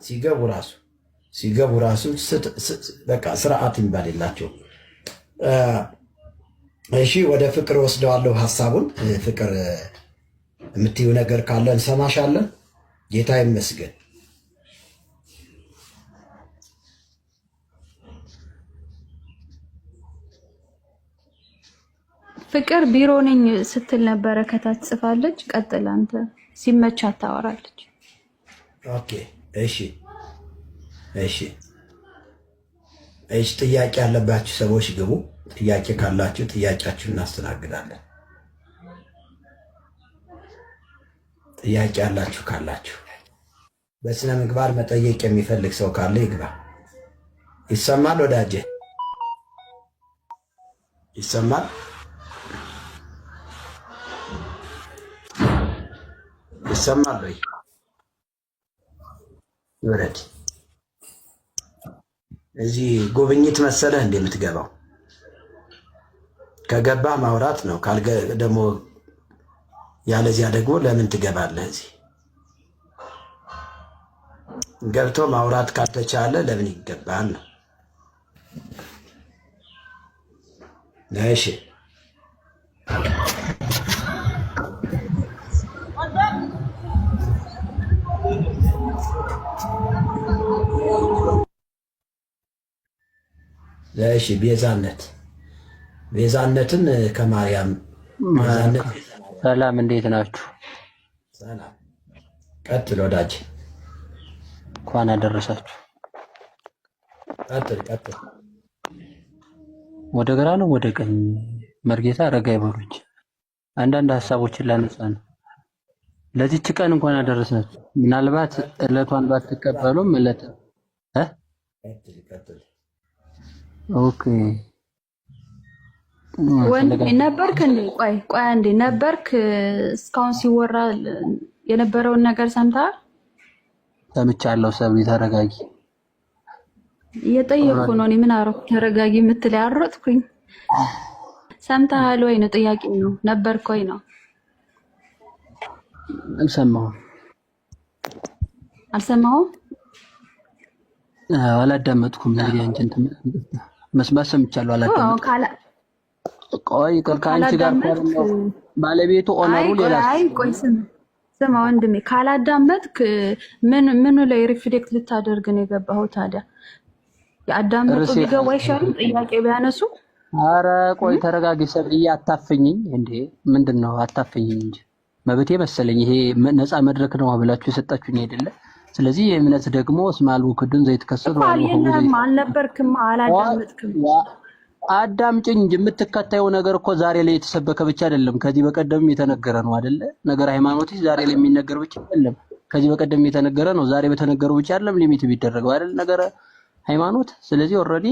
ሲገቡ ራሱ በቃ ስርዓት የሚባል የላቸው። እሺ ወደ ፍቅር ወስደዋለሁ ሐሳቡን። ፍቅር የምትይው ነገር ካለ እንሰማሻለን። ጌታ ይመስገን። ፍቅር ቢሮ ነኝ ስትል ነበረ። ከታች ጽፋለች። ቀጥል አንተ። ሲመቻት ታወራለች። ኦኬ እሺ ጥያቄ ያለባችሁ ሰዎች ግቡ። ጥያቄ ካላችሁ ጥያቄያችሁን እናስተናግዳለን። ጥያቄ ያላችሁ ካላችሁ በስነ ምግባር መጠየቅ የሚፈልግ ሰው ካለ ይግባ። ይሰማል ወዳጄ? ይሰማል? ይሰማል ወይ? ይወረድ። እዚህ ጉብኝት መሰለህ እንደምትገባው? ከገባህ ማውራት ነው። ደግሞ ያለዚያ ደግሞ ለምን ትገባለህ? እዚህ ገብቶ ማውራት ካልተቻለ ለምን ይገባል ነው። እሺ እሺ ቤዛነትን ከማርያም ሰላም፣ እንዴት ናችሁ? ሰላም። ቀጥል ወዳጅ። እንኳን አደረሳችሁ። ቀጥል። ወደ ግራ ነው ወደ ቀኝ? መርጌታ ረጋ ይበሉኝ። አንዳንድ ሀሳቦችን ላነሳ ነው። ለዚች ቀን እንኳን አደረሳችሁ። ምናልባት ዕለቷን ባትቀበሉም ቀጥል። ኦኬ ወንድ ነበርክ እንዴ? ቆይ አንዴ ነበርክ? እስካሁን ሲወራ የነበረውን ነገር ሰምተሃል? ሰምቻለሁ። ሰብሊ ተረጋጊ። እየጠየኩ ነው። እኔ ምን አደረኩ? ተረጋጊ የምትል ያሮጥኩኝ። ሰምተሃል ወይ ነው ጥያቄ ነው። ነበርክ ወይ ነው? አልሰማሁም። አላዳመጥኩም። እንግዲህ አንቺን መስማት ሰምቻለሁ። አላዳመጥኩም። ቆይ ከአንቺ ጋር ባለቤቱ ኦነሩ ሌላ። ቆይ ስማ ወንድሜ፣ ካላዳመጥክ ምኑ ላይ ሪፍሌክት ልታደርግ ነው የገባኸው ታዲያ? ያዳመጡ ቢገባ አይሻልም? ጥያቄ ቢያነሱ። አረ ቆይ ተረጋጊ። ሰብልዬ አታፈኝኝ እንዴ! ምንድነው? አታፈኝኝ እንጂ መብቴ መሰለኝ። ይሄ ነፃ መድረክ ነው ብላችሁ የሰጣችሁኝ አይደለ? ስለዚህ የእምነት ደግሞ እስማል ወክዱን ዘይት ከሰዱ አልነበርክማ፣ አላዳመጥክም። አዳምጪኝ እንጂ የምትከታየው ነገር እኮ ዛሬ ላይ የተሰበከ ብቻ አይደለም። ከዚህ በቀደም የተነገረ ነው አይደለ? ነገር ሃይማኖት ዛሬ ላይ የሚነገር ብቻ አይደለም። ከዚህ በቀደም የተነገረ ነው። ዛሬ በተነገረው ብቻ አይደለም ሊሚት ቢደረገው አይደል? ነገር ሃይማኖት። ስለዚህ ኦልሬዲ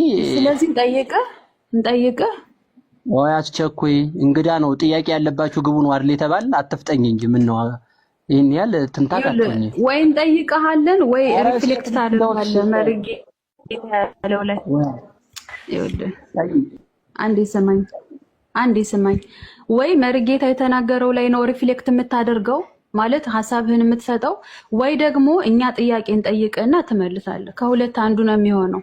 እንጠይቀ ወይ አስቸኩይ እንግዳ ነው። ጥያቄ ያለባችሁ ግቡ ነው አይደል የተባለ? አትፍጠኝ እንጂ ምን ነው ይሄን ያህል ትንታቃቀኝ? ወይ እንጠይቀሃለን ወይ ሪፍሌክት ታደርጋለህ። መርጌ ያለው ላይ ይኸውልህ፣ አንዴ ስማኝ። ወይ መርጌታ የተናገረው ላይ ነው ሪፍሌክት የምታደርገው ማለት ሐሳብህን የምትሰጠው፣ ወይ ደግሞ እኛ ጥያቄ እንጠይቅና ትመልሳለህ። ከሁለት አንዱ ነው የሚሆነው።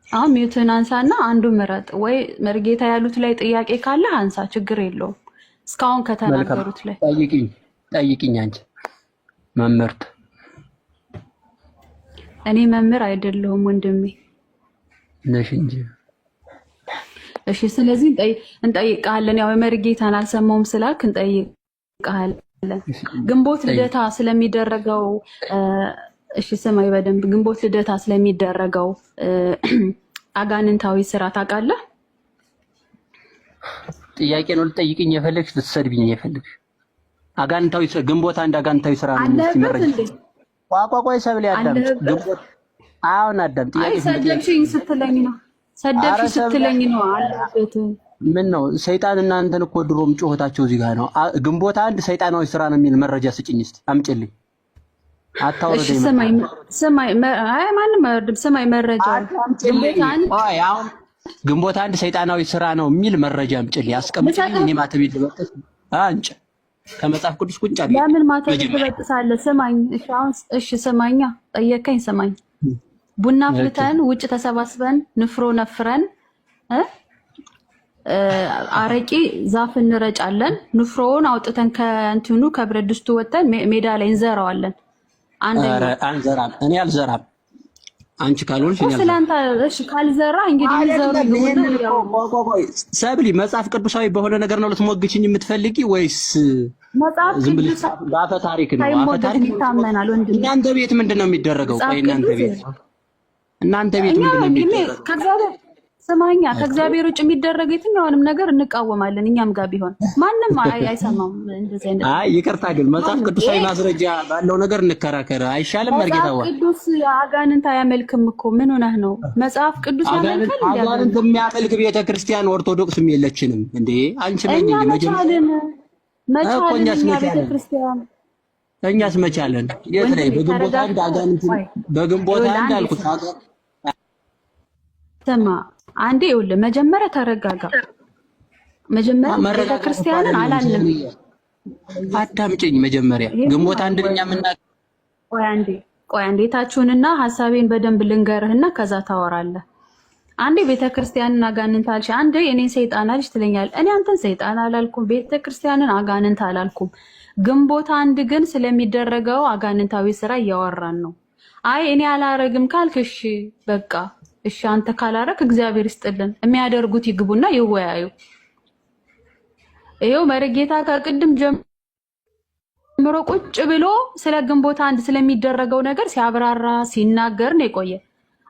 አሁን ሚውትን አንሳና አንዱ ምረጥ። ወይ መርጌታ ያሉት ላይ ጥያቄ ካለ አንሳ፣ ችግር የለውም። እስካሁን ከተናገሩት ላይ ጠይቂኝ። አንቺ መምህርት። እኔ መምህር አይደለሁም ወንድሜ ነሽ እንጂ። እሺ ስለዚህ እንጠይቃለን። ያው መርጌታን አልሰማውም ስላልክ እንጠይቃለን። ግንቦት ልደታ ስለሚደረገው እሺ ስማይ በደንብ ግንቦት ልደታ ስለሚደረገው አጋንንታዊ ስራ ታውቃለህ? ጥያቄ ነው ልጠይቅኝ የፈለግሽ? ልትሰድብኝ የፈለግሽ? አጋንንታዊ ግንቦት አንድ አጋንንታዊ ስራ ነው የሚመረጅ። ቋቋቋይ ሰብል ያዳምጥ። ግንቦት አሁን አዳምጥ። ጥያቄ ሰደብሽኝ ስትለኝ ነው አለበት። ምን ነው ሰይጣን እናንተን እኮ ድሮም ጮህታቸው እዚህ ጋር ነው። ግንቦት አንድ ሰይጣናዊ ስራ ነው የሚል መረጃ ስጭኝ እስቲ አምጪልኝ። አታውረደኝ። ሰማይ ማንም አይወርድም። ሰማይ መረጃ ግንቦት አንድ ሰይጣናዊ ስራ ነው የሚል መረጃ አምጪልኝ፣ አስቀምጪልኝ። እኔ ማተብ ይልበቀስ አንቺ ከመጽሐፍ ቅዱስ ቁጭ አድርጌ ለምን ማተብ ትበጥሳለህ? ስማኝ እሺ ስማኛ፣ ጠየቀኝ ስማኝ። ቡና ፍልተን ውጭ ተሰባስበን ንፍሮ ነፍረን አረቂ ዛፍ እንረጫለን። ንፍሮውን አውጥተን ከእንትኑ ከብረት ድስቱ ወጥተን ሜዳ ላይ እንዘራዋለን። አንዘራም፣ እኔ አልዘራም። አንቺ ካልሆንሽ እኔ ስለአንተ እሺ፣ ካልዘራ እንግዲህ ሰብሊ መጽሐፍ ቅዱሳዊ በሆነ ነገር ነው ልትሞግችኝ የምትፈልጊ ወይስ ዝም ብለሽ በአፈ ታሪክ ነው? አፈ ታሪክ ይታመናል ወንድም። እናንተ ቤት ምንድን ነው የሚደረገው? ቆይ እናንተ ቤት ምንድን ነው የሚደረገው? ስማኛ፣ ከእግዚአብሔር ውጭ የሚደረግ የትኛውንም ነገር እንቃወማለን። እኛም ጋር ቢሆን ማንም አይሰማም። እንደዚህ አይነት ይቅርታ፣ ግን መጽሐፍ ቅዱሳዊ ማስረጃ ባለው ነገር እንከራከር አይሻልም? መርጌታዋ መጽሐፍ ቅዱስ አጋንንት አያመልክም እኮ። ምን ሆነህ ነው? መጽሐፍ ቅዱስ ያመልካል። አጋንንት የሚያመልክ ቤተክርስቲያን ኦርቶዶክስም የለችንም እንዴ? አንቺ ነኝ መቻልን ቤተክርስቲያን እኛስ መቻለን? የት ላይ በግንቦት አንድ አጋንንት በግንቦት አንድ አልኩት። ስማ አንዴ ይኸውልህ፣ መጀመሪያ ተረጋጋ። መጀመሪያ ቤተክርስቲያንን አላልንም። አዳምጪኝ። መጀመሪያ ግንቦት አንድኛ ቆይ አንዴ ታችሁንና ሐሳቤን በደንብ ልንገርህና ከዛ ታወራለህ። አንዴ ቤተክርስቲያንን አጋንንት አልሽ፣ አንዴ እኔን ሰይጣን አልሽ ትለኛለህ። እኔ አንተን ሰይጣን አላልኩም፣ ቤተክርስቲያንን አጋንንት አላልኩም። ግንቦት አንድ ግን ስለሚደረገው አጋንንታዊ ስራ እያወራን ነው። አይ እኔ አላረግም ካልክ እሺ በቃ እሺ፣ አንተ ካላረክ እግዚአብሔር ይስጥልን። የሚያደርጉት ይግቡና ይወያዩ። ይሄው መርጌታ ከቅድም ጀምሮ ቁጭ ብሎ ስለ ግንቦት አንድ ስለሚደረገው ነገር ሲያብራራ ሲናገር ነው የቆየ።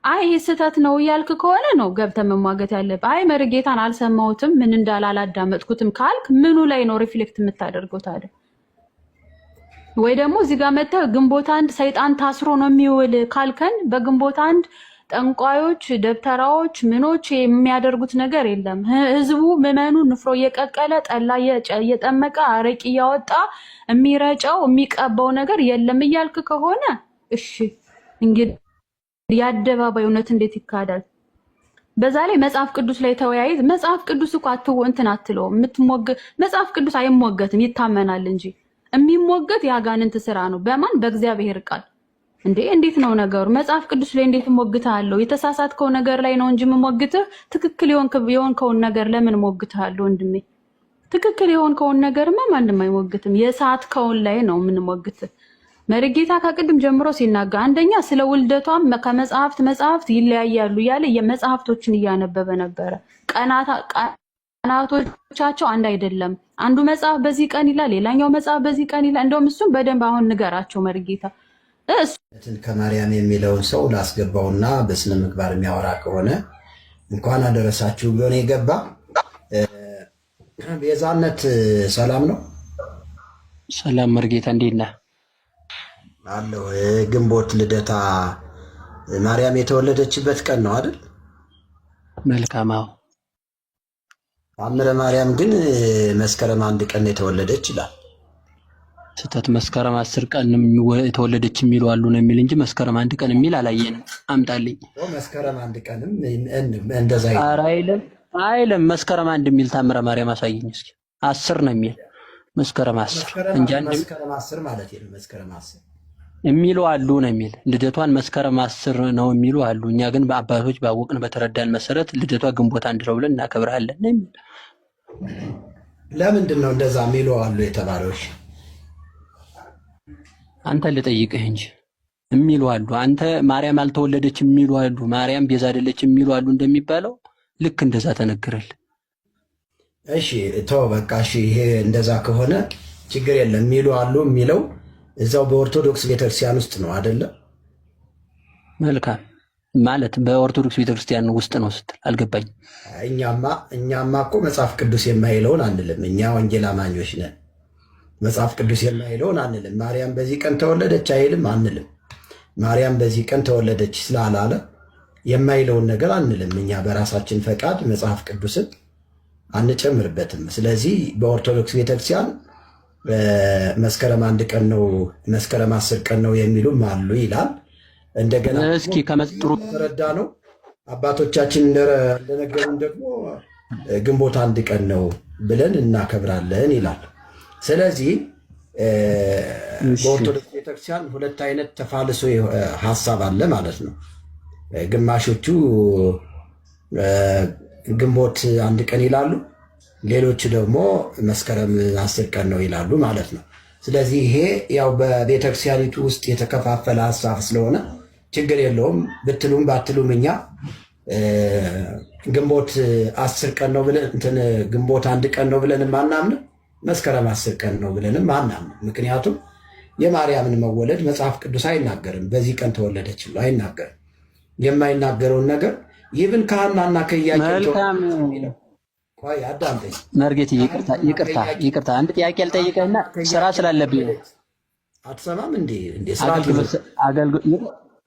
አይ ይሄ ስህተት ነው እያልክ ከሆነ ነው ገብተህ መሟገት ያለብህ። አይ መርጌታን አልሰማሁትም ምን እንዳለ አላዳመጥኩትም ካልክ ምኑ ላይ ነው ሪፍሌክት የምታደርገው ታዲያ? ወይ ደግሞ እዚህ ጋር መተህ ግንቦት አንድ ሰይጣን ታስሮ ነው የሚውል ካልከን በግንቦት አንድ ጠንቋዮች፣ ደብተራዎች፣ ምኖች የሚያደርጉት ነገር የለም። ህዝቡ ምዕመኑ ንፍሮ እየቀቀለ ጠላ እየጠመቀ አረቂ እያወጣ የሚረጨው የሚቀባው ነገር የለም እያልክ ከሆነ እሺ እንግዲህ የአደባባይ እውነት እንዴት ይካዳል? በዛ ላይ መጽሐፍ ቅዱስ ላይ ተወያይ። መጽሐፍ ቅዱስ እኮ እንትን አትለው መጽሐፍ ቅዱስ አይሞገትም፣ ይታመናል እንጂ የሚሞገት የአጋንንት ስራ ነው። በማን? በእግዚአብሔር ቃል። እንዴ እንዴት ነው ነገሩ? መጽሐፍ ቅዱስ ላይ እንዴት ሞግታለሁ? የተሳሳትከው ነገር ላይ ነው እንጂ የምሞግትህ ትክክል የሆንከውን ነገር ለምን ሞግታለሁ? ወንድሜ ትክክል የሆንከውን ነገርማ ማንም አይሞግትም። የሳትከውን ላይ ነው የምንሞግትህ። መርጌታ ከቅድም ጀምሮ ሲናገር አንደኛ ስለ ውልደቷም መጽሐፍት ይለያያሉ እያለ የመጽሐፍቶችን እያነበበ ነበረ። ቀናቶቻቸው አንድ አይደለም። አንዱ መጽሐፍ በዚህ ቀን ይላል፣ ሌላኛው መጽሐፍ በዚህ ቀን ይላል። እንደውም እሱም በደንብ አሁን ንገራቸው መርጌታ። ከማርያም የሚለውን ሰው ላስገባውና በስነ ምግባር የሚያወራ ከሆነ እንኳን አደረሳችሁ ብሎ ነው የገባ። ቤዛነት ሰላም ነው? ሰላም መርጌታ፣ እንዴት ነህ? አለሁ። ግንቦት ልደታ ማርያም የተወለደችበት ቀን ነው አይደል? መልካም። አዎ። ታምረ ማርያም ግን መስከረም አንድ ቀን የተወለደች ይላል። ስህተት። መስከረም 10 ቀን የተወለደች የሚሉ አሉ ነው የሚል እንጂ መስከረም አንድ ቀን የሚል አላየንም። አምጣልኝ። መስከረም አንድ ቀንም እንደዛ አይልም። መስከረም አንድ የሚል ታምረ ማርያም አሳየኝ እስኪ። 10 ነው የሚል መስከረም 10 እንጂ መስከረም 10 ማለት ነው። መስከረም 10 የሚሉ አሉ ነው የሚል። ልደቷን መስከረም 10 ነው የሚሉ አሉ። እኛ ግን በአባቶች ባወቅን በተረዳን መሰረት ልደቷ ግንቦት አንድ ነው ብለን እናከብራለን ነው የሚል። ለምንድን ነው እንደዛ የሚሉ አሉ የተባለው? አንተ ልጠይቅህ እንጂ የሚሉ አሉ። አንተ ማርያም አልተወለደች የሚሉ አሉ፣ ማርያም ቤዛ አይደለች የሚሉ አሉ እንደሚባለው ልክ እንደዛ ተነገረል። እሺ ተው በቃ እሺ። ይሄ እንደዛ ከሆነ ችግር የለም የሚሉ አሉ የሚለው እዛው በኦርቶዶክስ ቤተክርስቲያን ውስጥ ነው አይደለ? መልካም ማለት በኦርቶዶክስ ቤተክርስቲያን ውስጥ ነው ስትል አልገባኝም። እኛማ እኮ መጽሐፍ ቅዱስ የማይለውን አንልም። እኛ ወንጌል አማኞች ነን። መጽሐፍ ቅዱስ የማይለውን አንልም። ማርያም በዚህ ቀን ተወለደች አይልም አንልም። ማርያም በዚህ ቀን ተወለደች ስላላለ የማይለውን ነገር አንልም። እኛ በራሳችን ፈቃድ መጽሐፍ ቅዱስን አንጨምርበትም። ስለዚህ በኦርቶዶክስ ቤተክርስቲያን መስከረም አንድ ቀን ነው፣ መስከረም 10 ቀን ነው የሚሉም አሉ ይላል። እንደገና እስኪ ከመጥሩ ተረዳ ነው አባቶቻችን እንደነገሩን ደግሞ ግንቦት አንድ ቀን ነው ብለን እናከብራለን ይላል። ስለዚህ በኦርቶዶክስ ቤተክርስቲያን ሁለት አይነት ተፋልሶ ሀሳብ አለ ማለት ነው። ግማሾቹ ግንቦት 1 ቀን ይላሉ፣ ሌሎቹ ደግሞ መስከረም 10 ቀን ነው ይላሉ ማለት ነው። ስለዚህ ይሄ ያው በቤተክርስቲያኒቱ ውስጥ የተከፋፈለ ሀሳብ ስለሆነ ችግር የለውም ብትሉም ባትሉም እኛ ግንቦት 10 ቀን ነው ብለን ግንቦት 1 ቀን ነው ብለንም አናምንም፣ መስከረም 10 ቀን ነው ብለንም አናምንም። ምክንያቱም የማርያምን መወለድ መጽሐፍ ቅዱስ አይናገርም። በዚህ ቀን ተወለደች ብሎ አይናገርም። የማይናገረውን ነገር ይብን ከሐናና ከኢያቄም ቆይ አዳምጠኝ መርጌት፣ ይቅርታ አንድ ጥያቄ አልጠይቀህና ስራ ስላለብኝ አትሰማም እንዴ?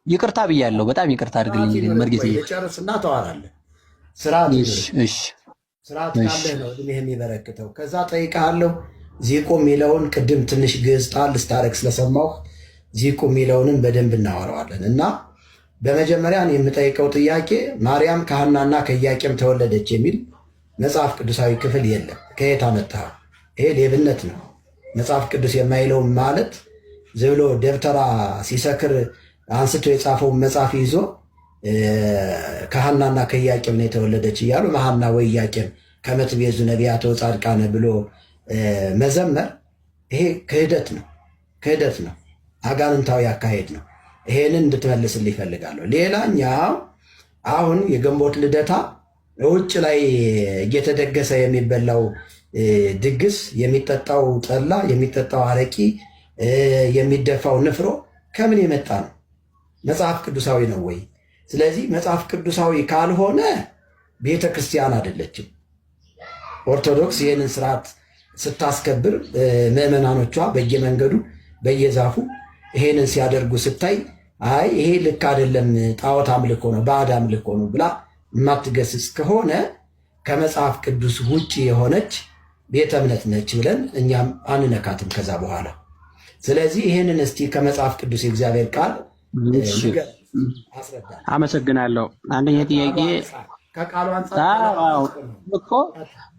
ይቅርታ ብያለሁ። በጣም ይቅርታ አድርግልኝ መርጌት። ጨርስና ተዋራለህ። ስርዓት ካለህ ነው እድሜህ የሚበረክተው። ከዛ ጠይቀሃለሁ። ዚቁ የሚለውን ቅድም ትንሽ ግዕዝ ጣል ስታረግ ስለሰማሁ ዚቁ የሚለውንም በደንብ እናወራዋለን። እና በመጀመሪያ የምጠይቀው ጥያቄ ማርያም ከሐናና ከኢያቄም ተወለደች የሚል መጽሐፍ ቅዱሳዊ ክፍል የለም። ከየት አመጣኸው? ይሄ ሌብነት ነው። መጽሐፍ ቅዱስ የማይለውም ማለት ዝም ብሎ ደብተራ ሲሰክር አንስቶ የጻፈውን መጽሐፍ ይዞ ከሐናና ከኢያቄም ነው የተወለደች እያሉ መሐና ወይ ኢያቄም ከመትቤዙ ነቢያተ ወጻድቃነ ብሎ መዘመር ይሄ ክህደት ነው፣ አጋንንታዊ አካሄድ ነው። ይሄንን እንድትመልስልኝ ይፈልጋለሁ። ሌላኛው አሁን የግንቦት ልደታ ውጭ ላይ እየተደገሰ የሚበላው ድግስ፣ የሚጠጣው ጠላ፣ የሚጠጣው አረቂ፣ የሚደፋው ንፍሮ ከምን የመጣ ነው? መጽሐፍ ቅዱሳዊ ነው ወይ? ስለዚህ መጽሐፍ ቅዱሳዊ ካልሆነ ቤተ ክርስቲያን አይደለችም። ኦርቶዶክስ ይህንን ስርዓት ስታስከብር ምዕመናኖቿ በየመንገዱ በየዛፉ ይሄንን ሲያደርጉ ስታይ አይ ይሄ ልክ አይደለም፣ ጣዖት አምልኮ ነው፣ ባዕድ አምልኮ ነው ብላ የማትገስጽ ከሆነ ከመጽሐፍ ቅዱስ ውጭ የሆነች ቤተ እምነት ነች ብለን እኛም አንነካትም ከዛ በኋላ። ስለዚህ ይህንን እስቲ ከመጽሐፍ ቅዱስ የእግዚአብሔር ቃል አስረዳ። አመሰግናለሁ። አንደኛ ጥያቄ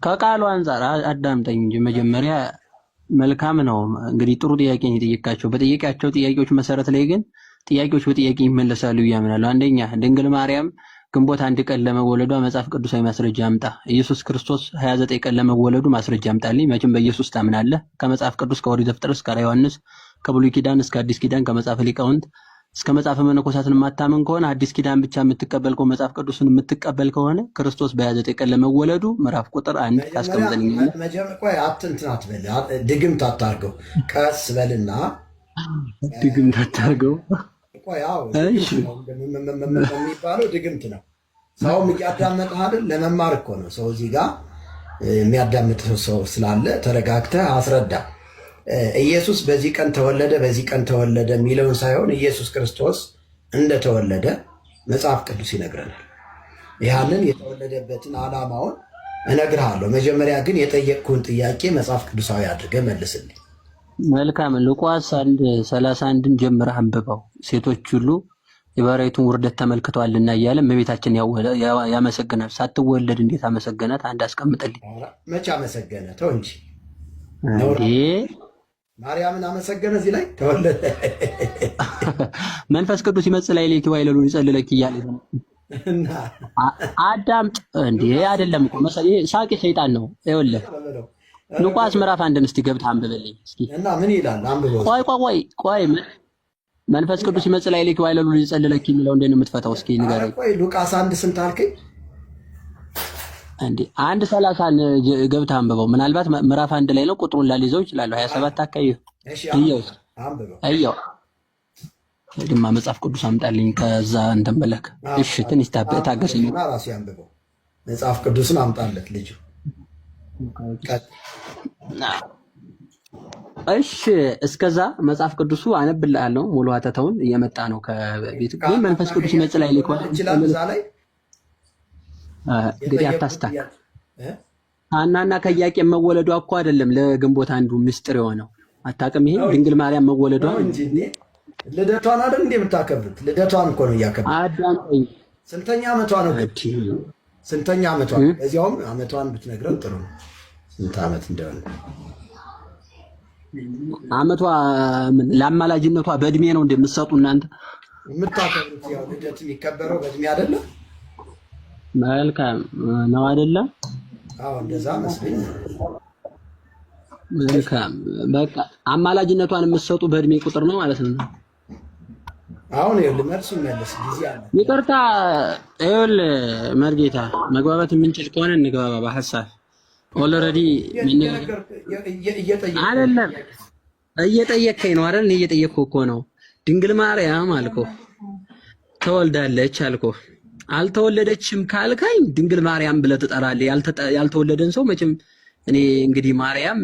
ከቃሉ አንጻር አዳምጠኝ እንጂ መጀመሪያ መልካም ነው። እንግዲህ ጥሩ ጥያቄ ነው የጠየቃቸው። በጠየቃቸው ጥያቄዎች መሰረት ላይ ግን ጥያቄዎች በጥያቄ ይመለሳሉ እያምናለሁ። አንደኛ ድንግል ማርያም ግንቦት 1 ቀን ለመወለዷ መጽሐፍ ቅዱሳዊ ማስረጃ አምጣ። ኢየሱስ ክርስቶስ 29 ቀን ለመወለዱ ማስረጃ አምጣልኝ። መቼም በኢየሱስ ታምናለህ። ከመጽሐፍ ቅዱስ ከኦሪት ዘፍጥረት እስከ ራዕየ ዮሐንስ፣ ከብሉይ ኪዳን እስከ አዲስ ኪዳን፣ ከመጽሐፈ ሊቃውንት እስከ መጽሐፈ መነኮሳትን የማታምን ከሆነ አዲስ ኪዳን ብቻ የምትቀበል ከሆነ መጽሐፍ ቅዱስን የምትቀበል ከሆነ ክርስቶስ በ29 ቀን ለመወለዱ ምዕራፍ ቁጥር 1 ታስቀምጠልኛለህ? ቆይ አትንትናት በል፣ ድግምት አታርገው፣ ቀስ በልና ድግምት አታርገው። የሚባለው ድግምት ነው። ሰውም እያዳመጠህ አይደል? ለመማር እኮ ነው። ሰው እዚህ ጋር የሚያዳምጥ ሰው ስላለ ተረጋግተህ አስረዳ። ኢየሱስ በዚህ ቀን ተወለደ፣ በዚህ ቀን ተወለደ የሚለውን ሳይሆን ኢየሱስ ክርስቶስ እንደተወለደ መጽሐፍ ቅዱስ ይነግረናል። ያንን የተወለደበትን ዓላማውን እነግርሃለሁ። መጀመሪያ ግን የጠየቅኩህን ጥያቄ መጽሐፍ ቅዱሳዊ አድርገህ መልስልኝ። መልካም። ሉቃስ 1:31 ጀምረህ አንብበው። ሴቶች ሁሉ የባሪያይቱን ውርደት ተመልክተዋልና እያለ እመቤታችን ያመሰግናል። ሳትወለድ እንዴት አመሰገናት? አንድ አስቀምጥልኝ። መቼ አመሰገነ? ተው እንጂ ማርያምን አመሰገነ። እዚህ ላይ ተወለደ መንፈስ ቅዱስ ይመጽእ ላዕሌኪ ወኃይለ ይጸልለኪ እያለ አዳምጥ። እንዴ አይደለም እኮ ሳቂ ሰይጣን ነው። ይኸውልህ ሉቃስ ምዕራፍ 1 እስቲ ገብተህ አንብበልኝ እስኪ። እና ምን ይላል? አንብበው። ቆይ መንፈስ ቅዱስ ይመጽእ ላዕሌኪ ወኃይለ ይጸልለኪ የሚለው እንዴት ነው የምትፈታው? እስኪ ንገረኝ። ቆይ ሉቃስ 1 ስንት አልከኝ? እንዴ 1:30 ገብተህ አንብበው። ምናልባት ምዕራፍ 1 ላይ ነው፣ ቁጥሩን ላልይዘው ይችላል። 27 አካባቢ እየው ድማ መጽሐፍ ቅዱስ አምጣልኝ። ከዛ እንትን በለክ። እሺ ትንሽ ታገሰኝ። ራሱ ያንብበው። መጽሐፍ ቅዱስን አምጣለት ልጁ። እሺ እስከዛ መጽሐፍ ቅዱሱ አነብልሃለሁ። ሙሉ አተተውን እየመጣ ነው ከቤት። ግን መንፈስ ቅዱስ ይመጽእ ላዕሌኪ እንግዲህ አታስታክ። ሐናና ከኢያቄም መወለዷ እኮ አይደለም ለግንቦት አንዱ ምስጢር የሆነው አታውቅም? ይሄ ድንግል ማርያም መወለዷ እንጂ ልደቷን አይደል እንዴ የምታከብሩት? ልደቷን እኮ ነው እያከበሩት። አዳምጠኝ። ስንተኛ ዓመቷ ነው? ስንተኛ ዓመቷ? እዚያውም ዓመቷን ብትነግረን ጥሩ ነው፣ ስንት ዓመት እንደሆነ። አመቷ ምን ለአማላጅነቷ በእድሜ ነው እንደምትሰጡ እናንተ የምታከብሩት? ያው ልደት የሚከበረው በእድሜ አይደለም? መልካም ነው አይደለም? አዎ እንደዛ መስለኝ። መልካም በቃ አማላጅነቷን የምትሰጡ በእድሜ ቁጥር ነው ማለት ነው። አሁን ይኸውልህ መልሱ መለስ ጊዜ አለ። ይቅርታ ይኸውልህ መርጌታ መግባባት የምንችል ከሆነ እንግባባ በሐሳብ ኦልሬዲ አይደለም እየጠየከኝ ነው አይደል? እየጠየቅኩ እኮ ነው። ድንግል ማርያም አልኩህ ተወልዳለች አልኩህ። አልተወለደችም ካልካኝ ድንግል ማርያም ብለህ ትጠራለህ። ያልተወለደን ሰው መቼም እኔ እንግዲህ ማርያም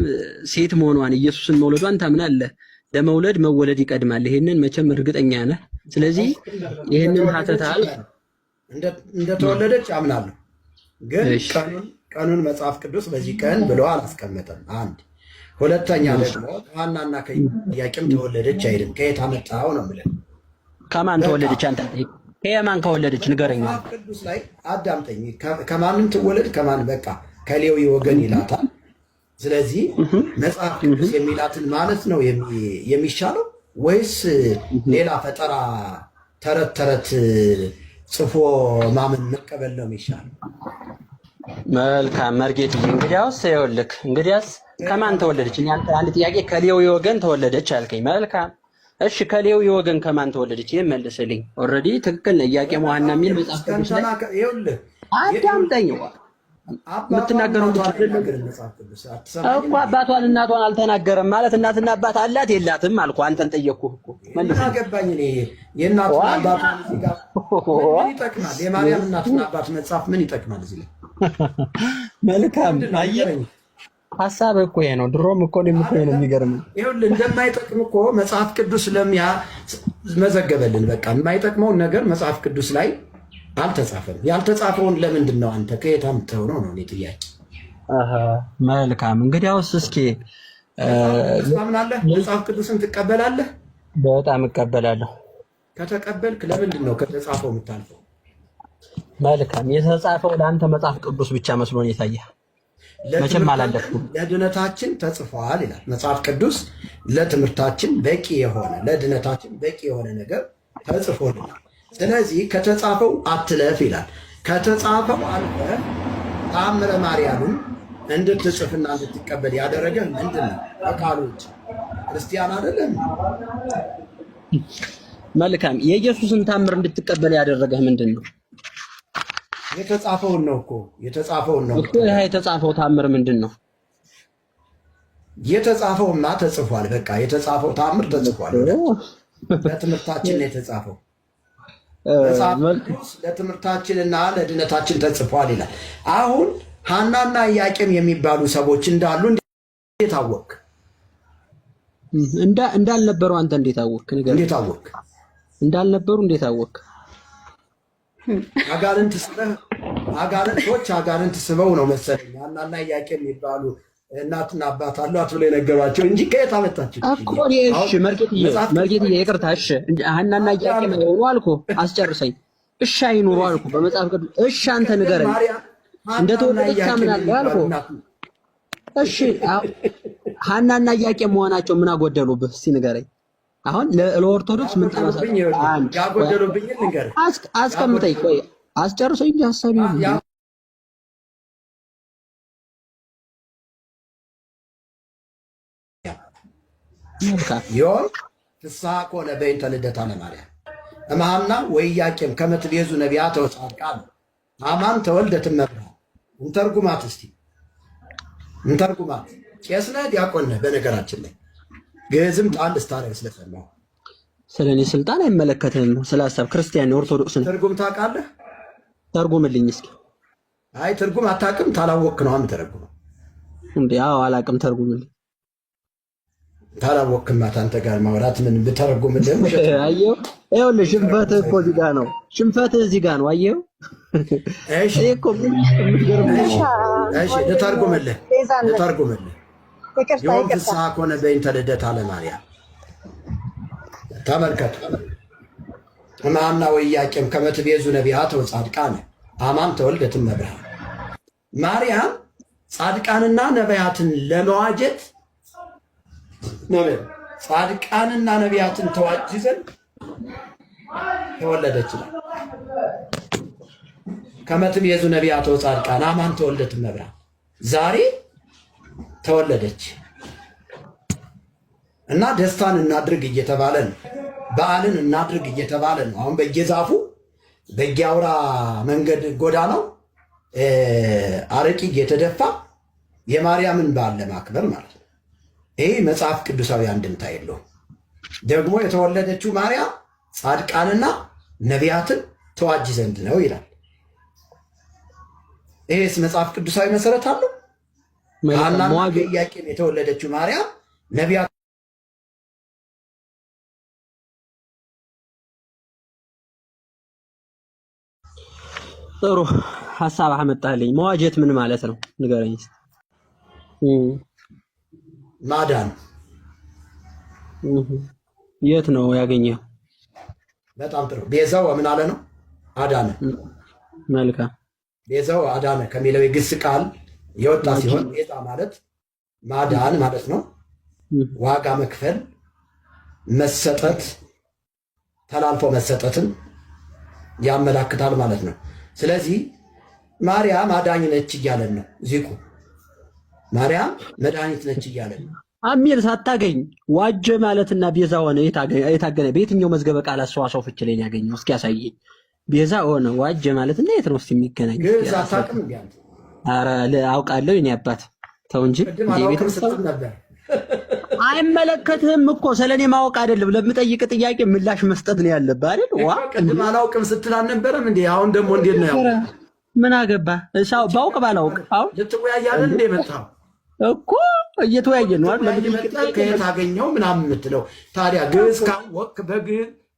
ሴት መሆኗን ኢየሱስን መውለዷን ታምናለህ። ለመውለድ መወለድ ይቀድማል። ይሄንን መቼም እርግጠኛ ነህ። ስለዚህ ይሄንን ሀተታል እንደተወለደች አምናለሁ። ግን ቀኑን መጽሐፍ ቅዱስ በዚህ ቀን ብሎ አላስቀመጠም። አንድ ሁለተኛ ደግሞ ከሐናና ከኢያቄም ተወለደች አይልም። ከየት አመጣው ነው የምልህ። ከማን ተወለደች? አንተ ከየማን ከወለደች ንገረኝ። መጽሐፍ ቅዱስ ላይ አዳምጠኝ። ከማንም ትወለድ ከማን በቃ ከሌዊ ወገን ይላታል። ስለዚህ መጽሐፍ ቅዱስ የሚላትን ማለት ነው የሚሻለው ወይስ ሌላ ፈጠራ ተረት ተረት ጽፎ ማመን መቀበል ነው የሚሻለው? መልካም መርጌትዬ፣ እንግዲያውስ ይኸውልህ፣ እንግዲያስ ከማን ተወለደች? እኔ አንድ ጥያቄ ከሌዊ ወገን ተወለደች አልከኝ። መልካም እሺ፣ ከሌዊ ወገን ከማን ተወለደች? ይሄን መልስልኝ። ኦልሬዲ ትክክል ነው። ኢያቄም ወሐና የሚል መጽሐፍ ቅዱስ ላይ አዳምጠኝ። የምትናገረው እኮ አባቷን እናቷን አልተናገረም ማለት እናትና አባት አላት የላትም አልኩህ። አንተን ጠየቅኩህ እኮ መልስ አገባኝ። እኔ የእናትና አባቷን እዚህ ጋር ምን ይጠቅማል? የማርያም እናትና አባት መጽሐፍ ምን ይጠቅማል እዚህ ላይ? መልካም አየህ፣ ሀሳብ እኮ ይሄ ነው። ድሮም እኮ ነው የሚገርምህ። ይኸውልህ እንደማይጠቅም እኮ መጽሐፍ ቅዱስ መዘገበልን። በቃ የማይጠቅመውን ነገር መጽሐፍ ቅዱስ ላይ አልተጻፈም። ያልተጻፈውን ለምንድን ነው አንተ ከየት አምጥተው ነው እኔ ጥያቄ። መልካም እንግዲያውስ እስኪ ታምናለህ? መጽሐፍ ቅዱስን ትቀበላለህ? በጣም እቀበላለሁ። ከተቀበልክ ለምንድን ነው ከተጻፈው የምታልፈው? መልካም የተጻፈው ለአንተ መጽሐፍ ቅዱስ ብቻ መስሎን የታየህ መቼም አላለፍኩም። ለድነታችን ተጽፏል ይላል መጽሐፍ ቅዱስ። ለትምህርታችን በቂ የሆነ ለድነታችን በቂ የሆነ ነገር ተጽፎልናል። ስለዚህ ከተጻፈው አትለፍ ይላል። ከተጻፈው አልፈ ተአምረ ማርያምን እንድትጽፍና እንድትቀበል ያደረገ ምንድን ነው? በቃሉ ውጭ ክርስቲያን አይደለም። መልካም የኢየሱስን ተአምር እንድትቀበል ያደረገህ ምንድን ነው? የተጻፈውን ነው እኮ የተጻፈውን ነው እኮ። ይሄ የተጻፈው ተአምር ምንድን ነው? የተጻፈውማ ተጽፏል። በቃ የተጻፈው ተአምር ተጽፏል። ለትምህርታችን የተጻፈው ለትምህርታችንና ለድነታችን ተጽፏል ይላል። አሁን ሐናና ኢያቄም የሚባሉ ሰዎች እንዳሉ እንዴት አወቅ? እንዳልነበሩ አንተ እንዴት አወቅ? እንዴት አወቅ? እንዳልነበሩ እንዴት አወቅ? አጋንንቶች ስበው ነው መሰለኝ ሐናና ኢያቄም የሚባሉ እናትና አባት አሏት ብሎ የነገሯቸው እንጂ ከየት አመጣችሁ እኮ? እሺ መርጌትዬ ይቅርታ። እሺ ሐናና ኢያቄም አይሆኑ አልኩህ፣ አስጨርሰኝ። እሺ አይኑሩ አልኩህ በመጽሐፍ ቅዱስ። እሺ አንተ ንገረኝ፣ እንደተወለደች ታምናለህ አልኩህ። እሺ ሐናና ኢያቄም መሆናቸው ምን አጎደሉብህ? እስቲ ንገረኝ። አሁን ለኦርቶዶክስ ምን ተመሰለ? ያጎደሉብኝ ንገረኝ። አስቀምጠኝ፣ ቆይ አስጨርሰኝ እንጂ ሐሳቤ ዮን ፍስሐ ኮነ በእንተ ልደታ ለማርያም እምሃና ወኢያቄም ከመ ትቤዙ ነቢያተ ወጻድቃን አማን ተወልደ ትመራ። እንተርጉማት እስቲ እንተርጉማት። ቄስ ነህ ዲያቆን ነህ? በነገራችን ላይ ግዕዝም ጣል ስታረግ ስለሰማሁ ስለኔ ስልጣን አይመለከትም። ስላሰብ ክርስቲያን ኦርቶዶክስ ነህ። ትርጉም ታውቃለህ? ተርጉምልኝ እስኪ። አይ ትርጉም አታውቅም? ታላወቅህ ነው የምተረጉመው እንዴ? አዎ አላውቅም። ተርጉምልኝ። ታላወቅህማ አንተ ጋር ማውራት ምን ብተረጉምልህ? አየሁ፣ ይኸውልህ ሽንፈትህ እኮ እዚህ ጋር ነው። ሽንፈትህ እዚህ ጋር ነው። አየሁ። እሺ እኮ ምን የምትገርም። እሺ ልተርጉምልህ። ዮን ፍስሐ ኮነ በእንተ ልደታ ለማርያም። ተመልከቱ። እምሃና ወኢያቄም ከመ ትቤዙ ነቢያተ ወጻድቃን አማን ተወልደ ትመብርሃ። ማርያም ጻድቃንና ነቢያትን ለመዋጀት ነው። ጻድቃንና ነቢያትን ተዋጅ ዘንድ ተወለደች ነው። ከመትም የዙ ነቢያቶ ጻድቃን አማን ተወልደት መብራት ዛሬ ተወለደች እና ደስታን እናድርግ እየተባለ ነው። በዓልን እናድርግ እየተባለ ነው። አሁን በየዛፉ በየአውራ መንገድ ጎዳናው አረቂ እየተደፋ የማርያምን በዓል ለማክበር ማለት ነው። ይህ መጽሐፍ ቅዱሳዊ አንድምታ የለውም። ደግሞ የተወለደችው ማርያም ጻድቃንና ነቢያትን ተዋጅ ዘንድ ነው ይላል። ይህስ መጽሐፍ ቅዱሳዊ መሰረት አለው? ሐናና ኢያቄም የተወለደችው ማርያም ነቢያት ጥሩ ሐሳብ አመጣልኝ። መዋጀት ምን ማለት ነው ንገረኝ እስቲ። ማዳን። የት ነው ያገኘው? በጣም ጥሩ። ቤዛው ምን አለ ነው? አዳነ። መልካም። ቤዛው አዳነ ከሚለው የግስ ቃል የወጣ ሲሆን ቤዛ ማለት ማዳን ማለት ነው። ዋጋ መክፈል፣ መሰጠት፣ ተላልፎ መሰጠትን ያመላክታል ማለት ነው። ስለዚህ ማርያም አዳኝ ነች እያለን ነው። ዚቁ ማርያም መድኃኒት ነች እያለን ነው። አሚር ሳታገኝ ዋጀ ማለትና ቤዛ ሆነ የታገነ በየትኛው መዝገበ ቃላት ሰዋሰው ፍች ላይ ያገኘው? እስኪ ያሳየኝ። ቤዛ ሆነ ዋጀ ማለትና የት ነው እስኪ የሚገናኝ? ግዕዝ አታውቅም? ቢያንተ ኧረ አውቃለሁ። የኔ አባት ተው እንጂ ነበር። አይመለከትህም እኮ ስለኔ ማወቅ አይደለም። ለምጠይቅ ጥያቄ ምላሽ መስጠት ነው ያለብህ አይደል? ዋ ቅድም አላውቅም ስትል አልነበረም እንዴ? አሁን ደግሞ እንዴት ነው ያው? ምን አገባ? እሳው ባውቅ ባላውቅ አሁን ልትወያያለን እንዴ? መጣው እኮ እየተወያየን ነው አይደል? ከየት አገኘው ምናምን የምትለው ታዲያ ግዕዝ ካወቅ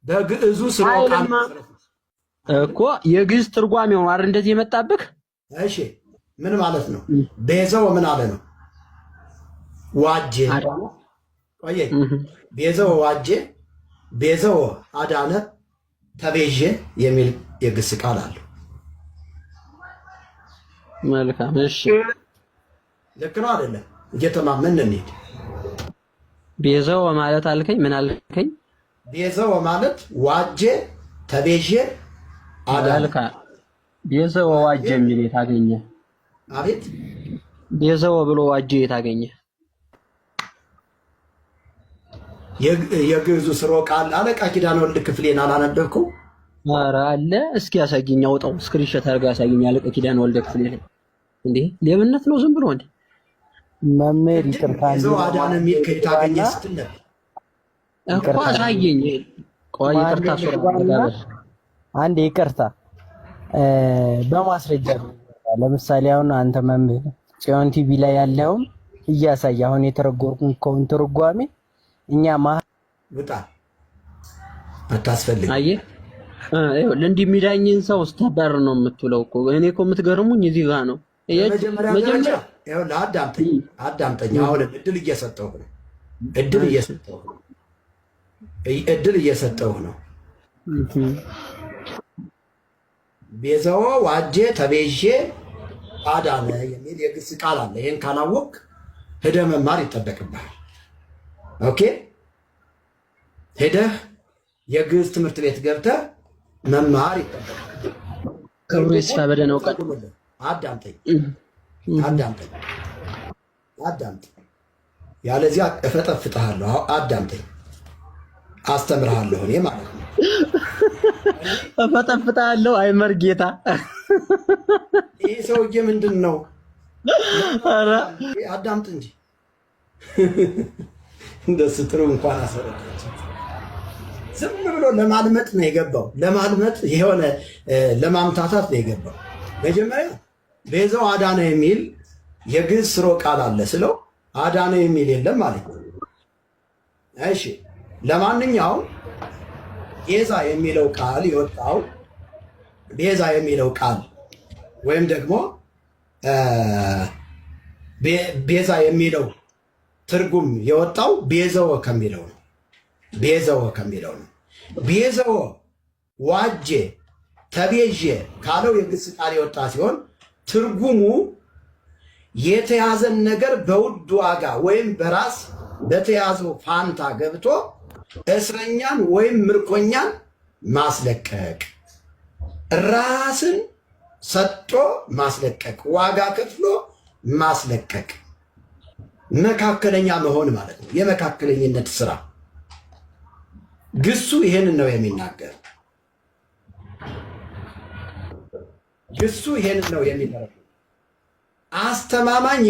በግዕዙ ስራው ቃል እኮ የግዕዝ ትርጓሜው አይደል እንደዚህ የመጣብህ? እሺ ምን ማለት ነው? ቤዛው ምን አለ ነው? ዋጀ። ቆየ ቤዛው ዋጀ፣ ቤዛው አዳነ፣ ተቤዠ የሚል የግስ ቃል አለው። መልካም። እሺ ልክ ነው አይደለም? እየተማመን እንሂድ። ቤዛው ማለት አልከኝ? ምን አልከኝ? ቤዛው ማለት ዋጀ፣ ተቤዠ፣ አዳነ። ቤዛው ዋጀ የሚል የታገኘ? አቤት ቤዛው ብሎ ዋጀ የታገኘ? የግዕዙ ስሮ ቃል አለቃ ኪዳነ ወልድ ክፍሌን አላነበብከው? ኧረ አለ። እስኪ ያሳየኝ፣ አውጣው ስክሪንሾት አድርጋ ያሳየኝ። አለቃ ኪዳነ ወልድ ክፍሌ እንዴ ሌብነት ነው ዝም ብሎ እንዴ? መምህር ይቅርታ፣ ቤዛው አዳነ የሚል ከየት አገኘ ስትል ነበር እኮ አሳየኝ። ቆይ ይቅርታ፣ አንዴ ይቅርታ በማስረጃ ለምሳሌ አሁን አንተ መምህር ጽዮን ቲቪ ላይ ያለውን እያሳየ አሁን የተረጎምከውን ትርጓሜ እኛ ውጣ አታስፈልግ። አየህ እንዲህ የሚዳኝን ሰው ስታባር ነው የምትውለው እኮ። እኔ እኮ የምትገርሙኝ እዚህ ጋር ነው። መጀመሪያ አዳምጠኝ። አሁን እድል እየሰጠሁ ነው። ቤዛው ዋጀ፣ ተቤዠ፣ አዳነ የሚል የግስ ቃል አለ። ይሄን ካላወቅ ሄደህ መማር ይጠበቅብሃል። ኦኬ፣ ሄደህ የግዕዝ ትምህርት ቤት ገብተህ መማር ይጠበቅብሃል። ክብሩ ይስፋ። በደህና እውቀት አዳምጠኝ። ያለዚያ እፈጠፍጥሃለሁ። አዳምጠኝ፣ አስተምርሃለሁ እኔ ማለት ነው። እፈጠፍጥሃለሁ። አይመር ጌታ፣ ይህ ሰውዬ ምንድን ነው? አዳምጥ እንጂ እንደሱ ጥሩ እንኳን አስረዳች። ዝም ብሎ ለማልመጥ ነው የገባው። ለማልመጥ የሆነ ለማምታታት ነው የገባው። መጀመሪያ ቤዛው አዳነ የሚል የግዕዝ ስሮ ቃል አለ ስለው አዳነ የሚል የለም ማለት ነው። እሺ ለማንኛውም ቤዛ የሚለው ቃል የወጣው ቤዛ የሚለው ቃል ወይም ደግሞ ቤዛ የሚለው ትርጉም የወጣው ቤዘወ ከሚለው ነው። ቤዘወ ዋጀ፣ ተቤዠ ካለው የግስ ቃል የወጣ ሲሆን ትርጉሙ የተያዘን ነገር በውድ ዋጋ ወይም በራስ በተያዘው ፋንታ ገብቶ እስረኛን ወይም ምርኮኛን ማስለቀቅ፣ ራስን ሰጥቶ ማስለቀቅ፣ ዋጋ ከፍሎ ማስለቀቅ፣ መካከለኛ መሆን ማለት ነው። የመካከለኝነት ስራ ግሱ ይሄንን ነው የሚናገር። ግሱ ይሄንን ነው የሚናገር። አስተማማኝ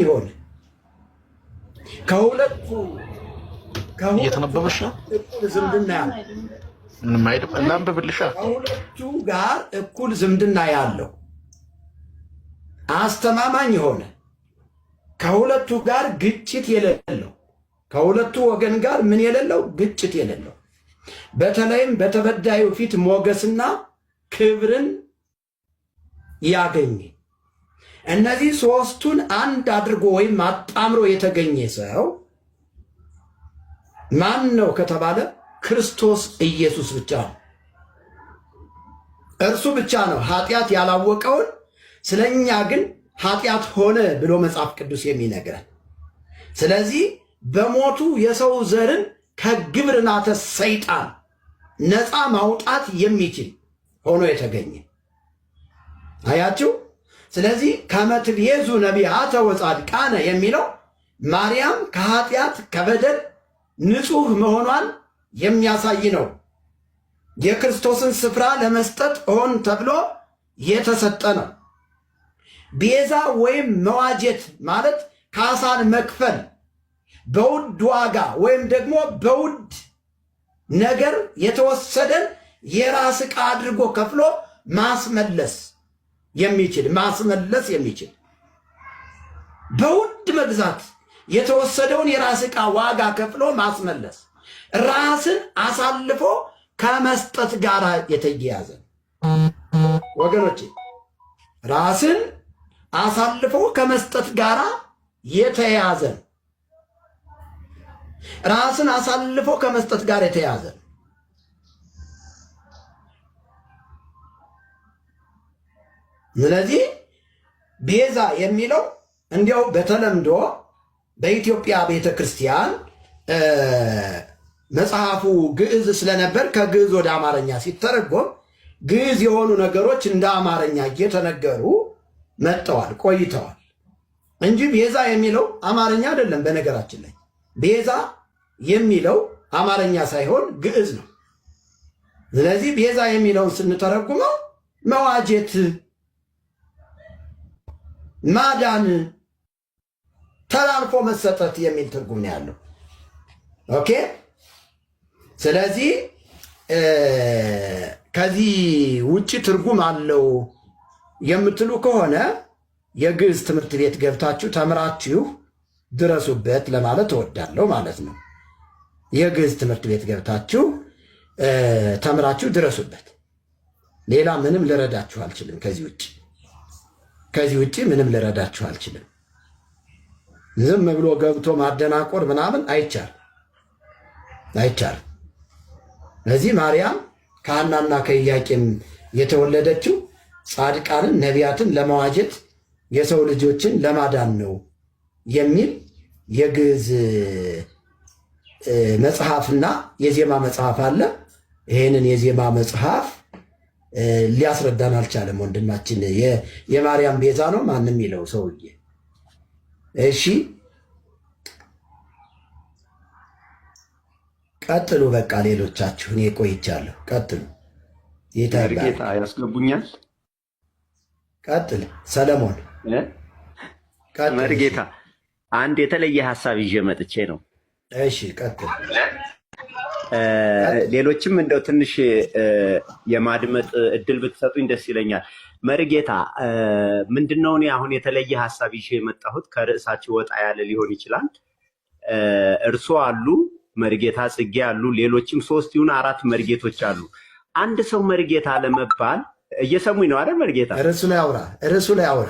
የሆነ ከሁለቱ እየተነበበሽ ነው። እኩል ዝምድና ያለው ምንም አይደለም። እናንብብልሻ። ከሁለቱ ጋር እኩል ዝምድና ያለው አስተማማኝ የሆነ ከሁለቱ ጋር ግጭት የሌለው ከሁለቱ ወገን ጋር ምን የሌለው ግጭት የሌለው በተለይም በተበዳዩ ፊት ሞገስና ክብርን ያገኘ እነዚህ ሶስቱን አንድ አድርጎ ወይም አጣምሮ የተገኘ ሰው ማን ነው ከተባለ ክርስቶስ ኢየሱስ ብቻ ነው። እርሱ ብቻ ነው ኃጢአት ያላወቀውን ስለኛ ግን ኃጢአት ሆነ ብሎ መጽሐፍ ቅዱስ የሚነግረን። ስለዚህ በሞቱ የሰው ዘርን ከግብርናተ ሰይጣን ነፃ ማውጣት የሚችል ሆኖ የተገኘ አያችሁ። ስለዚህ ከመትቤዙ ነቢያተ ወጻድቃነ የሚለው ማርያም ከኃጢአት ከበደል ንጹሕ መሆኗን የሚያሳይ ነው። የክርስቶስን ስፍራ ለመስጠት ሆን ተብሎ የተሰጠ ነው። ቤዛ ወይም መዋጀት ማለት ካሳን መክፈል፣ በውድ ዋጋ ወይም ደግሞ በውድ ነገር የተወሰደን የራስ ዕቃ አድርጎ ከፍሎ ማስመለስ የሚችል በውድ መግዛት የተወሰደውን የራስ ዕቃ ዋጋ ከፍሎ ማስመለስ ራስን አሳልፎ ከመስጠት ጋር የተያያዘ ወገኖቼ፣ ራስን አሳልፎ ከመስጠት ጋር የተያያዘ ራስን አሳልፎ ከመስጠት ጋር የተያያዘ። ስለዚህ ቤዛ የሚለው እንዲያው በተለምዶ በኢትዮጵያ ቤተክርስቲያን መጽሐፉ ግዕዝ ስለነበር ከግዕዝ ወደ አማርኛ ሲተረጎም ግዕዝ የሆኑ ነገሮች እንደ አማርኛ እየተነገሩ መጥተዋል ቆይተዋል እንጂ ቤዛ የሚለው አማርኛ አይደለም። በነገራችን ላይ ቤዛ የሚለው አማርኛ ሳይሆን ግዕዝ ነው። ስለዚህ ቤዛ የሚለውን ስንተረጉመው መዋጀት፣ ማዳን፣ ተላልፎ መሰጠት የሚል ትርጉም ነው ያለው። ኦኬ። ስለዚህ ከዚህ ውጭ ትርጉም አለው የምትሉ ከሆነ የግዕዝ ትምህርት ቤት ገብታችሁ ተምራችሁ ድረሱበት ለማለት እወዳለሁ ማለት ነው። የግዕዝ ትምህርት ቤት ገብታችሁ ተምራችሁ ድረሱበት። ሌላ ምንም ልረዳችሁ አልችልም። ከዚህ ውጭ ምንም ልረዳችሁ አልችልም። ዝም ብሎ ገብቶ ማደናቆር ምናምን አይቻልም። ለዚህ ማርያም ከሐናና ከኢያቄም የተወለደችው ጻድቃንን ነቢያትን ለመዋጀት የሰው ልጆችን ለማዳን ነው የሚል የግዕዝ መጽሐፍና የዜማ መጽሐፍ አለ። ይህንን የዜማ መጽሐፍ ሊያስረዳን አልቻለም ወንድማችን። የማርያም ቤዛ ነው ማንም ይለው ሰውዬ። እሺ ቀጥሉ። በቃ ሌሎቻችሁ እኔ ቆይቻለሁ። ቀጥሉ። ጌታ ያስገቡኛል። ቀጥል ሰለሞን። መርጌታ አንድ የተለየ ሀሳብ ይዤ መጥቼ ነው። እሺ ቀጥል። ሌሎችም እንደው ትንሽ የማድመጥ እድል ብትሰጡኝ ደስ ይለኛል። መርጌታ ምንድነው እኔ አሁን የተለየ ሀሳብ ይዤ የመጣሁት ከርዕሳቸው ወጣ ያለ ሊሆን ይችላል። እርሶ አሉ፣ መርጌታ ጽጌ አሉ፣ ሌሎችም 3 ይሁን 4 መርጌቶች አሉ። አንድ ሰው መርጌታ ለመባል እየሰሙኝ ነው አይደል? መርጌታ ርዕሱ ላይ አውራ።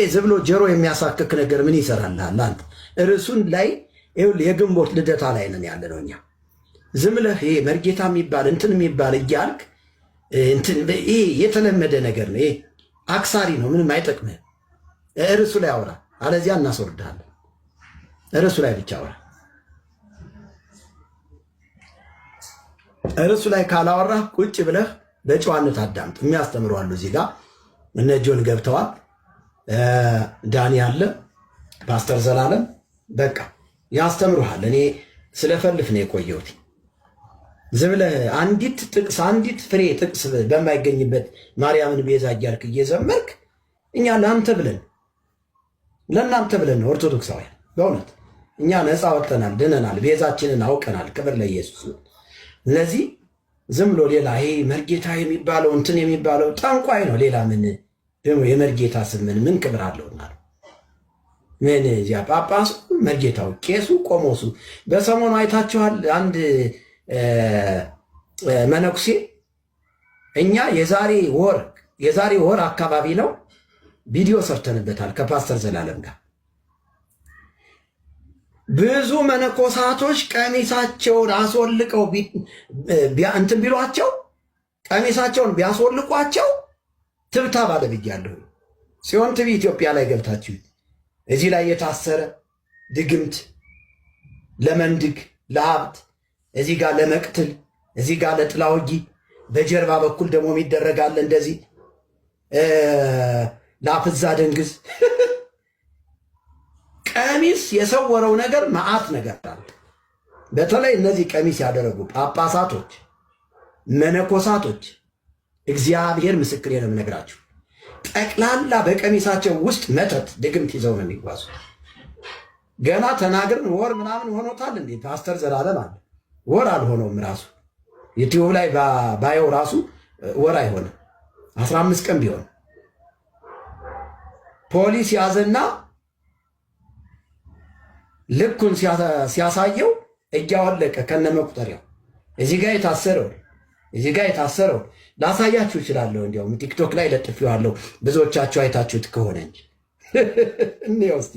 ዝም ብሎ ጆሮ የሚያሳክክ ነገር ምን ይሰራልሃል አንተ? ርዕሱን ላይ የግንቦት ልደታ ላይ ነን ያለ ነው እኛ። ዝም ብለህ መርጌታ የሚባል እንትን የሚባል እያልክ ይሄ የተለመደ ነገር ነው። ይሄ አክሳሪ ነው፣ ምንም አይጠቅምህም። ርዕሱ ላይ አውራ፣ አለዚያ እናስወርድሃለን። ርዕሱ ላይ ብቻ አውራ። ርዕሱ ላይ ካላወራ ቁጭ ብለህ በጨዋነት አዳምጥ። የሚያስተምሩ አሉ እዚህ ጋር እነ ጆን ገብተዋል፣ ዳኒ አለ፣ ፓስተር ዘላለም በቃ ያስተምሩሃል። እኔ ስለፈልፍ ነው የቆየሁት። ዝም ብለህ አንዲት ጥቅስ አንዲት ፍሬ ጥቅስ በማይገኝበት ማርያምን ቤዛ እያልክ እየዘመርክ እኛ ለአንተ ብለን ለእናንተ ብለን ነው ኦርቶዶክሳውያን። በእውነት እኛ ነፃ ወጥተናል፣ ድነናል፣ ቤዛችንን አውቀናል። ክብር ለኢየሱስ። እነዚህ ዝም ብሎ ሌላ ይሄ መርጌታ የሚባለው እንትን የሚባለው ጠንቋይ ነው። ሌላ ምን ደግሞ የመርጌታ ስም ምን ክብር አለውና ምን እዚያ ጳጳሱ፣ መርጌታው፣ ቄሱ፣ ቆሞሱ። በሰሞኑ አይታችኋል። አንድ መነኩሴ እኛ የዛሬ ወር አካባቢ ነው ቪዲዮ ሰርተንበታል ከፓስተር ዘላለም ጋር። ብዙ መነኮሳቶች ቀሚሳቸውን አስወልቀው እንትን ቢሏቸው ቀሚሳቸውን ቢያስወልቋቸው ትብታብ አለ ብያለሁ። ሲሆን ቲቪ ኢትዮጵያ ላይ ገብታችሁ እዚህ ላይ የታሰረ ድግምት ለመንድግ ለሀብት፣ እዚህ ጋር ለመቅትል፣ እዚህ ጋር ለጥላ ወጊ፣ በጀርባ በኩል ደግሞ የሚደረጋለ እንደዚህ ለአፍዛ ደንግዝ ቀሚስ የሰወረው ነገር መዓት ነገር አለ። በተለይ እነዚህ ቀሚስ ያደረጉ ጳጳሳቶች፣ መነኮሳቶች እግዚአብሔር ምስክሬ ነው የምነግራችሁ፣ ጠቅላላ በቀሚሳቸው ውስጥ መተት ድግምት ይዘው ነው የሚጓዙት። ገና ተናግርን ወር ምናምን ሆኖታል እንዴ? ፓስተር ዘላለም አለ ወር አልሆነውም። ራሱ ዩቲዩብ ላይ ባየው ራሱ ወር አይሆንም 15 ቀን ቢሆን ፖሊስ ያዘና ልኩን ሲያሳየው እያወለቀ ከነመቁጠሪያው እዚህ ጋር የታሰረው ላሳያችሁ እችላለሁ። እንዲያውም ቲክቶክ ላይ ለጥፌዋለሁ፣ ብዙዎቻችሁ አይታችሁት ከሆነ እንጂ እንየው እስቲ።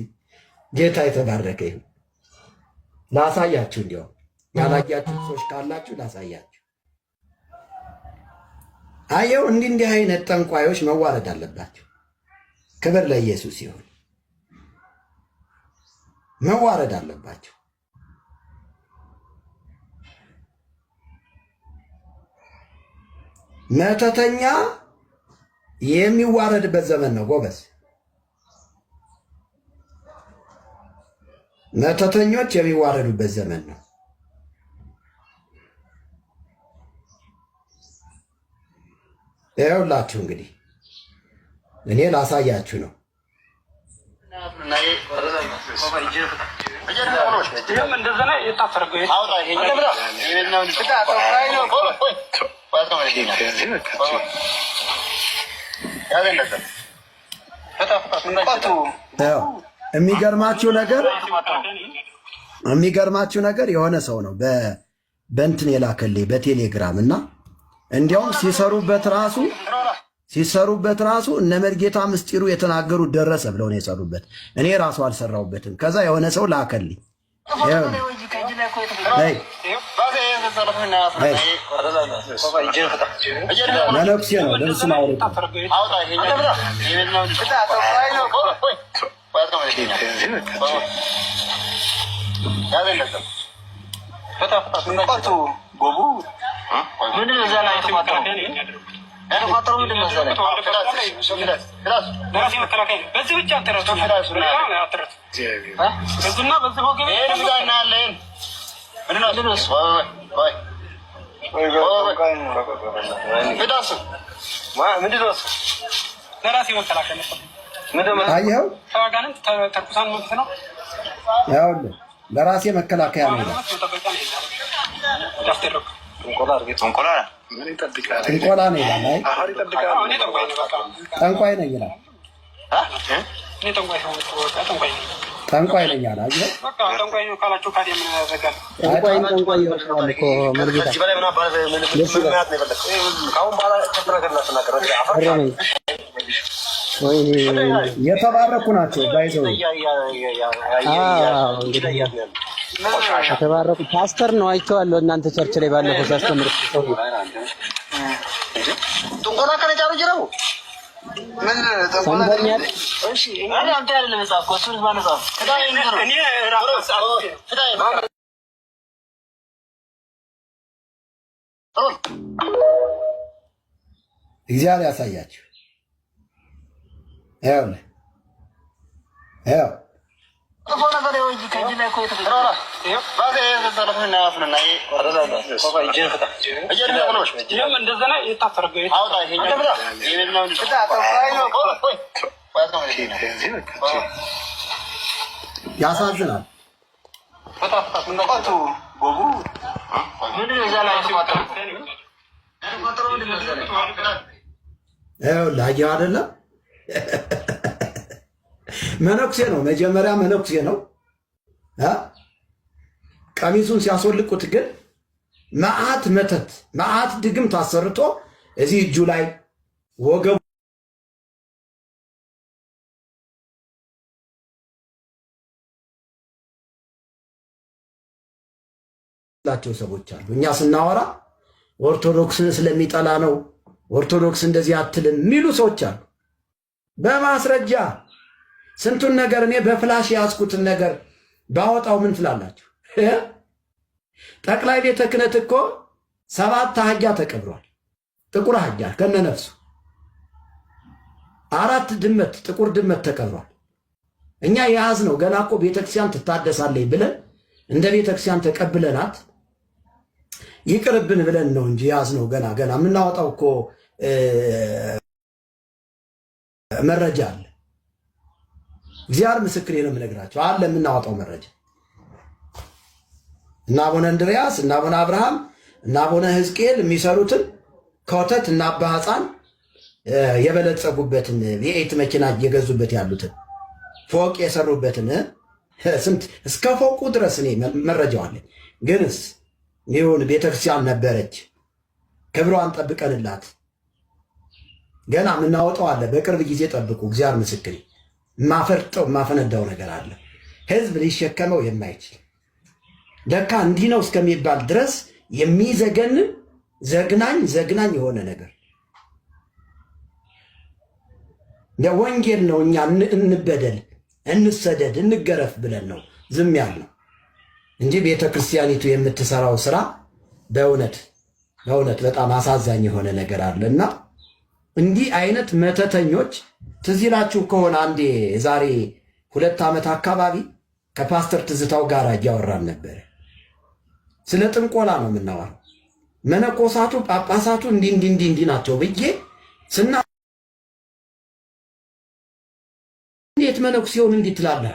ጌታ የተባረከ ይሁን። ላሳያችሁ፣ እንዲያውም ያላያችሁ ሰዎች ካላችሁ ላሳያችሁ። አየው፣ እንዲህ አይነት ጠንቋዮች መዋረድ አለባቸው። ክብር ለኢየሱስ ይሁን። መዋረድ አለባቸው። መተተኛ የሚዋረድበት ዘመን ነው ጎበዝ። መተተኞች የሚዋረዱበት ዘመን ነው። ይኸውላችሁ እንግዲህ እኔ ላሳያችሁ ነው። የሚገርማችሁ ነገር የሆነ ሰው ነው በእንትን የላከልኝ በቴሌግራም እና እንዲያውም ሲሰሩበት ራሱ እነ መርጌታ ምስጢሩ የተናገሩት ደረሰ ብለው ነው የሰሩበት። እኔ ራሱ አልሰራሁበትም። ከዛ የሆነ ሰው ላከልኝ። መነኩሴ ነው ልብሱን አውልቆ አየኸው፣ ለራሴ መከላከያ ነው። ጥንቆላ ነው ይላል። ጠንቋይ ነው ይላል። ጠንቋይ ነኝ አለ። አየኸው፣ ጠንቋይ የተባረኩ ናቸው። ባይዘው የተባረኩ ፓስተር ነው አይቼዋለሁ። እናንተ ቸርች ላይ ባለፈው ሳስተምር ሰምተኛል። እሺ እኔ አንተ አይደለም መጽሐፍ ኮስቱን ማነጻፍ ከዳይ ነው እኔ ራስ ፍታይ እግዚአብሔር ያሳያችሁ። ይኸውልህ ይኸው ቆፎና ታዲያ ወይ ከእጅ ላይ እኮ የተፈጠረ ይሄው ባዜ የተዘረፈና ያፍነና ቆፋ እጅን ፍታ እጅን ነው እጅም እንደዛ ነው የታፈረገው አውጣ ይሄኛው ይሄኛው ፍታ ቆፋይ ነው ቆይ ያሳዝናል። ፍታ ፍታ ምን ቆጡ ቦቡ ምን ይዛላ ሲዋጣ ይኸውልህ አየኸው አይደለም መነኩሴ ነው። መጀመሪያ መነኩሴ ነው። ቀሚሱን ሲያስወልቁት ግን መዓት መተት መዓት ድግምት አሰርቶ እዚህ እጁ ላይ ወገቡ ላቸው ሰዎች አሉ። እኛ ስናወራ ኦርቶዶክስን ስለሚጠላ ነው ኦርቶዶክስ እንደዚህ አትልም የሚሉ ሰዎች አሉ። በማስረጃ ስንቱን ነገር እኔ በፍላሽ ያዝኩትን ነገር ባወጣው ምን ትላላችሁ? ጠቅላይ ቤተ ክህነት እኮ 7 አህያ ተቀብሯል። ጥቁር አህያ ከነነፍሱ 4 ድመት ጥቁር ድመት ተቀብሯል። እኛ የያዝነው ገና እኮ ቤተክርስቲያን ትታደሳለች ብለን እንደ ቤተክርስቲያን ተቀብለናት ይቅርብን ብለን ነው እንጂ የያዝነው ገና የምናወጣው እኮ መረጃ አለ። እግዚአብሔር ምስክሬ ነው የምነግራቸው አለ የምናወጣው መረጃ እና አቡነ እንድርያስ እና አቡነ አብርሃም እና አቡነ ሕዝቅኤል የሚሰሩትን ከወተት እና አባ ሕፃን የበለጸጉበትን የኤት መኪና እየገዙበት ያሉትን ፎቅ የሰሩበትን ስንት እስከ ፎቁ ድረስ እኔ መረጃው አለኝ። ግንስ ይሁን ቤተክርስቲያን ነበረች፣ ክብሯን ጠብቀንላት ገና የምናወጣው አለ። በቅርብ ጊዜ ጠብቁ። እግዚአብሔር ምስክሬ ማፈርጠው ማፈነዳው ነገር አለ። ህዝብ ሊሸከመው የማይችል ለካ እንዲህ ነው እስከሚባል ድረስ የሚዘገንን ዘግናኝ የሆነ ነገር ወንጌል ነው። እኛ እንበደል፣ እንሰደድ፣ እንገረፍ ብለን ነው ዝም ያልነው እንጂ ቤተ ክርስቲያኒቱ የምትሰራው ስራ በእውነት በጣም አሳዛኝ የሆነ ነገር አለና እንዲህ አይነት መተተኞች ትዝ ይላችሁ ከሆነ አንዴ ዛሬ 2 ዓመት አካባቢ ከፓስተር ትዝታው ጋር እያወራን ነበር። ስለ ጥንቆላ ነው የምናወራው። መነኮሳቱ ጳጳሳቱ እንዲህ ናቸው ብዬ ስና እንዴት መነኩሴውን እንዲህ ትላለህ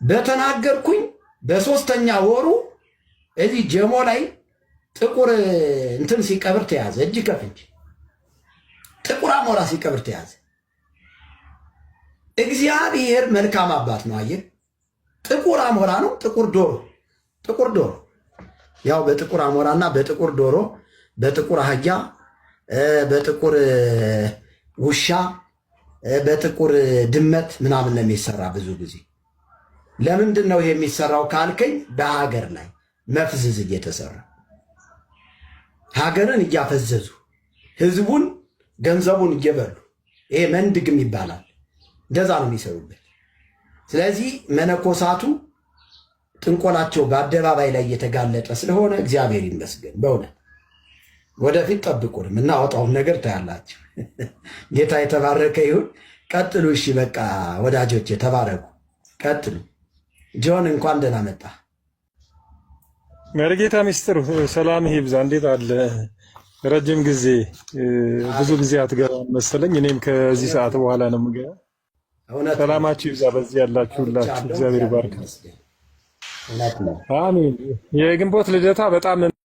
በተናገርኩኝ በ3ኛ ወሩ እዚህ ጀሞ ላይ ጥቁር እንትን ሲቀብር ተያዘ። እጅ ከፍንጅ ጥቁር አሞራ ሲቀብር ተያዘ። እግዚአብሔር መልካም አባት ነው። አየህ፣ ጥቁር አሞራ ነው፣ ጥቁር ዶሮ ያው በጥቁር አሞራና በጥቁር ዶሮ፣ በጥቁር አህያ፣ በጥቁር ውሻ፣ በጥቁር ድመት ምናምን ነው የሚሰራ። ብዙ ጊዜ ለምንድን ነው ይሄ የሚሰራው ካልከኝ፣ በሀገር ላይ መፍዝዝ እየተሰራ ሀገርን እያፈዘዙ ህዝቡን ገንዘቡን እየበሉ ይሄ መንድግም ይባላል። እንደዛ ነው የሚሰሩበት። ስለዚህ መነኮሳቱ ጥንቆላቸው በአደባባይ ላይ እየተጋለጠ ስለሆነ እግዚአብሔር ይመስገን። በእውነት ወደፊት ጠብቁን፣ የምናወጣውን ነገር ታያላችሁ። ጌታ የተባረከ ይሁን። ቀጥሉ። እሺ በቃ ወዳጆች ተባረኩ፣ ቀጥሉ። ጆን እንኳን ደህና መጣ። መርጌታ ሚስጥር ሰላም ይብዛ። እንዴት አለ? ረጅም ጊዜ ብዙ ጊዜ አትገባም መሰለኝ። እኔም ከዚህ ሰዓት በኋላ ነው የምገባ። ሰላማችሁ ይብዛ በዚህ ያላችሁላችሁ። እግዚአብሔር ይባርክ። አሜን። የግንቦት ልደታ በጣም